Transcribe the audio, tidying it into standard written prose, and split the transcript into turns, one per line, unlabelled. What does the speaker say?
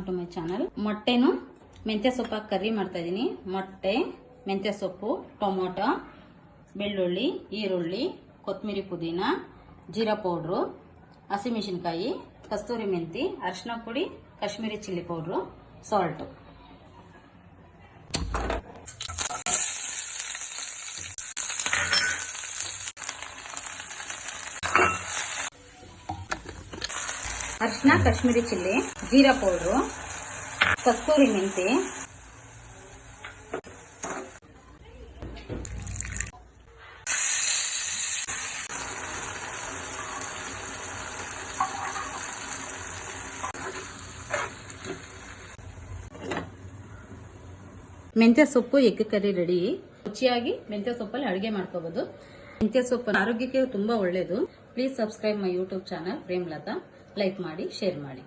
To my channel. ಮೊಟ್ಟೆನು ಮೆಂತ್ಯ ಸೊಪ್ಪು curry ಮಾಡ್ತಾ ಇದೀನಿ. ಮೊಟ್ಟೆ, ಮೆಂತ್ಯ ಸೊಪ್ಪು, ಟೊಮೊಟೊ, ಬೆಳ್ಳುಳ್ಳಿ, ಈರುಳ್ಳಿ, ಕೊತ್ತಂಬರಿ, ಪುದೀನ, ಜೀರಾ ಪೌಡ್ರು, ಹಸಿಮೆಣಸಿನಕಾಯಿ, ಕಸ್ತೂರಿ ಮೆಂತಿ, ಅರಿಶಿನ ಪುಡಿ, ಕಾಶ್ಮೀರಿ ಚಿಲ್ಲಿ ಪೌಡ್ರು, ಸಾಲ್ಟ್. ಅರಿಶಿನ, ಕಾಶ್ಮೀರಿ ಚಿಲ್ಲಿ, ಜೀರಾ ಪೌಡ್ರು, ಕಸ್ತೂರಿ ಮೆಂತಿ, ಮೆಂತ್ಯ ಸೊಪ್ಪು ಎಗ್ ಕರಿ ರೆಡಿ. ರುಚಿಯಾಗಿ ಮೆಂತ್ಯ ಸೊಪ್ಪಲ್ಲಿ ಅಡುಗೆ ಮಾಡ್ಕೋಬಹುದು. ಮೆಂತ್ಯ ಸೊಪ್ಪು ಆರೋಗ್ಯಕ್ಕೆ ತುಂಬಾ ಒಳ್ಳೆಯದು. Please subscribe my YouTube channel Premalatha. Like ಮಾಡಿ, ಶೇರ್ ಮಾಡಿ.